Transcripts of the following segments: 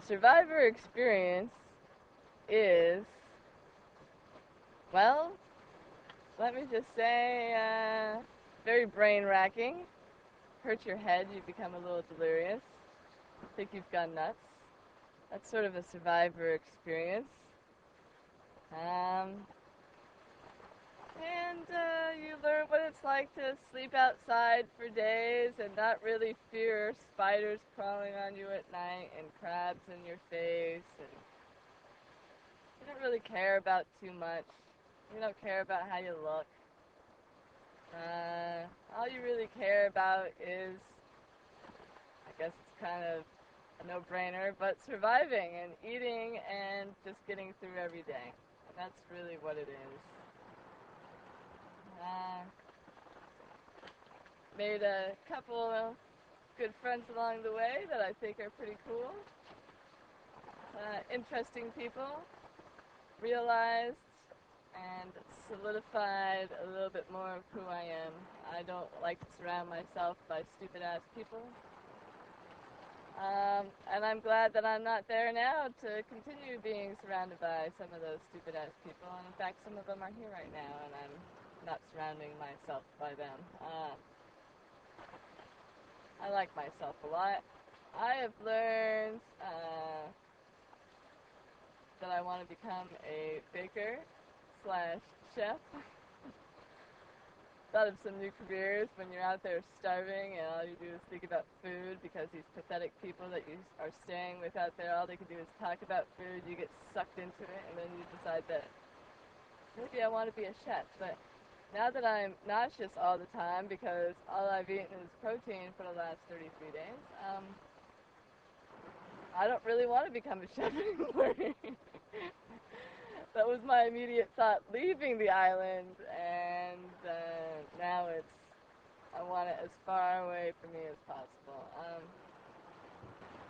The survivor experience is, well, let me just say, very brain-racking. Hurt your head, you become a little delirious. Think you've gone nuts. That's sort of a survivor experience. Um, and you learn what it's like to sleep outside for days and not really fear spiders crawling on you at night and crabs in your face. And you don't really care about too much. You don't care about how you look. All you really care about is, I guess it's kind of a no-brainer, but surviving and eating and just getting through every day. That's really what it is. Made a couple of good friends along the way that I think are pretty cool. Interesting people. Realized and solidified a little bit more of who I am. I don't like to surround myself by stupid-ass people. And I'm glad that I'm not there now to continue being surrounded by some of those stupid-ass people. And in fact, some of them are here right now, and I'm not surrounding myself by them. I like myself a lot. I have learned that I want to become a baker / chef. Thought of some new careers when you're out there starving and all you do is think about food because these pathetic people that you are staying with out there, all they can do is talk about food. You get sucked into it and then you decide that maybe I want to be a chef. But now that I'm nauseous all the time because all I've eaten is protein for the last 33 days, I don't really want to become a chef anymore. That was my immediate thought leaving the island, and now I want it as far away from me as possible.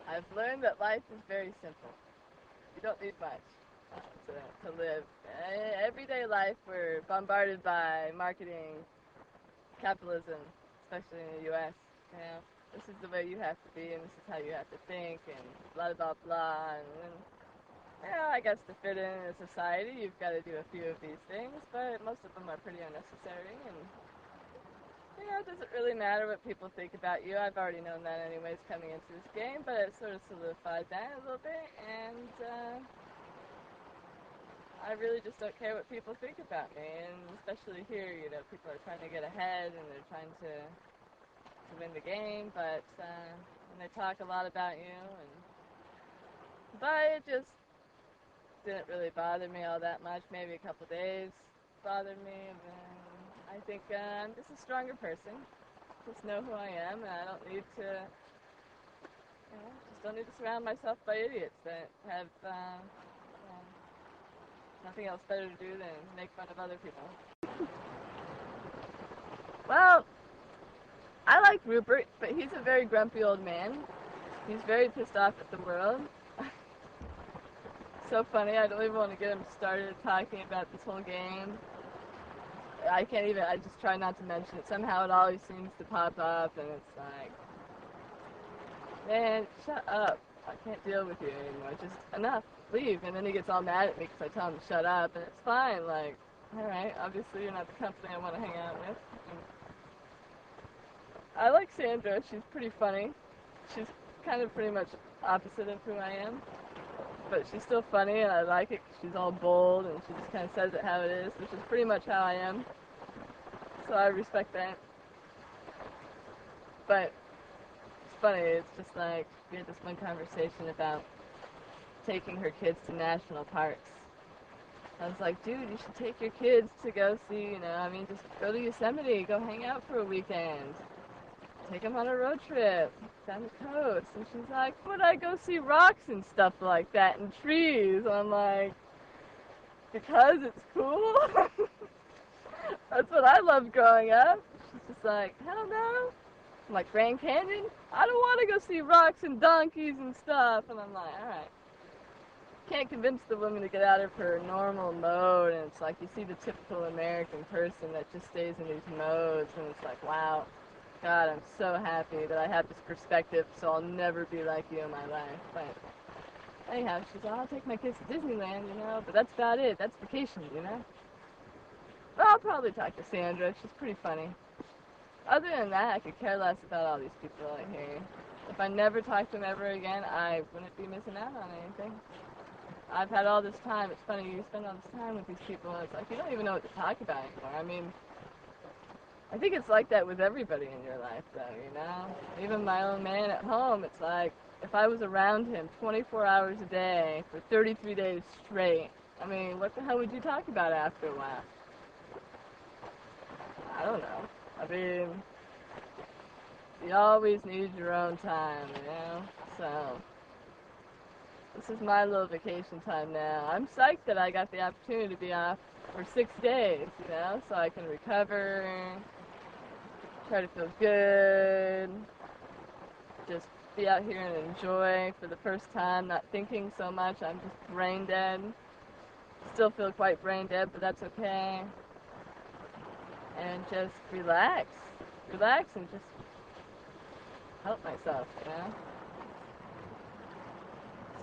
I've learned that life is very simple. You don't need much to live. Everyday life, we're bombarded by marketing, capitalism, especially in the U.S. You know, this is the way you have to be, and this is how you have to think, and blah, blah, blah, and I guess to fit in a society, you've got to do a few of these things, but most of them are pretty unnecessary, and, it doesn't really matter what people think about you. I've already known that anyways coming into this game, but it sort of solidified that a little bit, and I really just don't care what people think about me, and especially here, people are trying to get ahead, and they're trying to win the game, but, and they talk a lot about you, but it just didn't really bother me all that much. Maybe a couple days bothered me, and then I think I'm just a stronger person. Just know who I am, and I don't need to, just don't need to surround myself by idiots that have nothing else better to do than make fun of other people. Well, I like Rupert, but he's a very grumpy old man. He's very pissed off at the world. So funny, I don't even want to get him started talking about this whole game. I just try not to mention it. Somehow it always seems to pop up, and it's like, man, shut up. I can't deal with you anymore. Just enough. Leave. And then he gets all mad at me because I tell him to shut up, and it's fine. Like, alright, obviously you're not the company I want to hang out with. And I like Sandra. She's pretty funny. She's kind of pretty much opposite of who I am. But she's still funny, and I like it 'cause she's all bold, and she just kind of says it how it is, which is pretty much how I am. So I respect that. But it's funny, it's just like, we had this one conversation about taking her kids to national parks. I was like, dude, you should take your kids to go see, just go to Yosemite, go hang out for a weekend. Take them on a road trip down the coast. And she's like, would I go see rocks and stuff like that and trees? And I'm like, because it's cool? That's what I loved growing up. She's just like, hell no. I'm like, Grand Canyon? I don't want to go see rocks and donkeys and stuff. And I'm like, alright. Can't convince the woman to get out of her normal mode. And it's like, you see the typical American person that just stays in these modes. And it's like, wow. God, I'm so happy that I have this perspective, so I'll never be like you in my life. But Anyhow, she's like, I'll take my kids to Disneyland, you know, but that's about it. That's vacation, you know. But I'll probably talk to Sandra. She's pretty funny. Other than that, I could care less about all these people out here. If I never talked to them ever again, I wouldn't be missing out on anything. I've had all this time. It's funny, you spend all this time with these people, and it's like you don't even know what to talk about anymore. I mean, I think it's like that with everybody in your life, though, you know? Even my own man at home, it's like, if I was around him 24 hours a day for 33 days straight, I mean, what the hell would you talk about after a while? I don't know. I mean, you always need your own time, you know? So, this is my little vacation time now. I'm psyched that I got the opportunity to be off for 6 days, you know? So I can recover, try to feel good, just be out here and enjoy for the first time, not thinking so much. I'm just brain dead. Still feel quite brain dead, but that's okay. And just relax. Relax and just help myself, you know?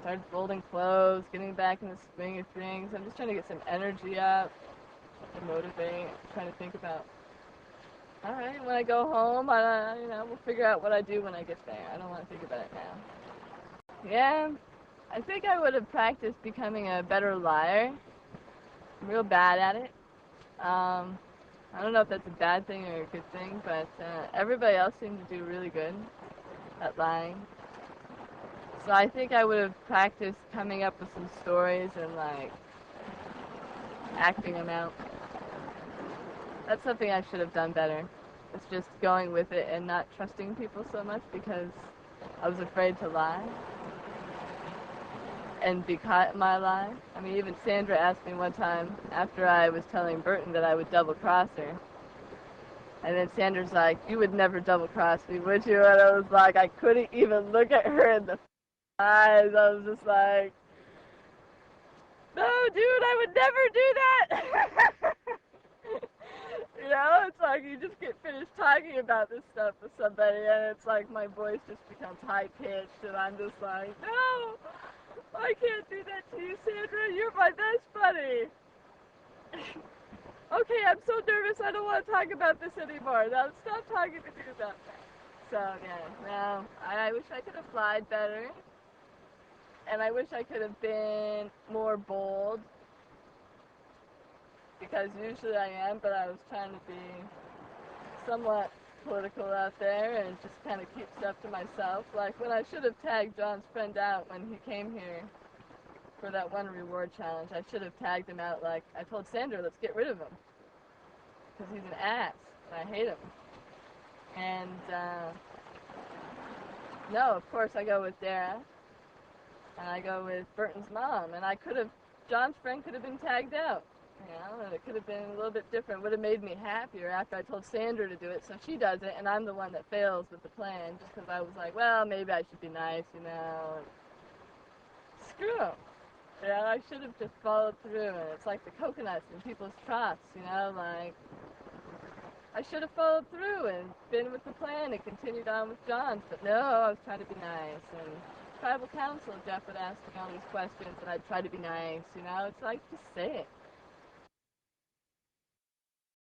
Started folding clothes, getting back in the swing of things. I'm just trying to get some energy up, to motivate, trying to think about, all right, when I go home, we'll figure out what I do when I get there. I don't want to think about it now. Yeah, I think I would have practiced becoming a better liar. I'm real bad at it. I don't know if that's a bad thing or a good thing, but everybody else seemed to do really good at lying. So I think I would have practiced coming up with some stories and, like, acting them out. That's something I should have done better. It's just going with it and not trusting people so much because I was afraid to lie and be caught in my lie. I mean, even Sandra asked me one time after I was telling Burton that I would double-cross her. And then Sandra's like, you would never double-cross me, would you? And I was like, I couldn't even look at her in the eyes. I was just like, no, dude, I would never do that. You know, it's like you just get finished talking about this stuff with somebody, and it's like my voice just becomes high-pitched, and I'm just like, no, I can't do that to you, Sandra. You're my best buddy. Okay, I'm so nervous. I don't want to talk about this anymore. Now stop talking to me about that. So, yeah, no, I wish I could have lied better. And I wish I could have been more bold. Because usually I am, but I was trying to be somewhat political out there and just kind of keep stuff to myself. Like when I should have tagged John's friend out when he came here for that one reward challenge, I should have tagged him out like, I told Sandra, let's get rid of him. Because he's an ass, and I hate him. And, no, of course I go with Dara, and I go with Burton's mom, and John's friend could have been tagged out. You know, and it could have been a little bit different. Would have made me happier after I told Sandra to do it, so she does it, and I'm the one that fails with the plan, just because I was like, well, maybe I should be nice, you know. Screw 'em. You know, I should have just followed through, and it's like the coconuts in people's troughs, you know, like, I should have followed through and been with the plan and continued on with John's, but no, I was trying to be nice, and tribal council, Jeff would ask me all these questions, and I'd try to be nice, you know, it's like, just say it.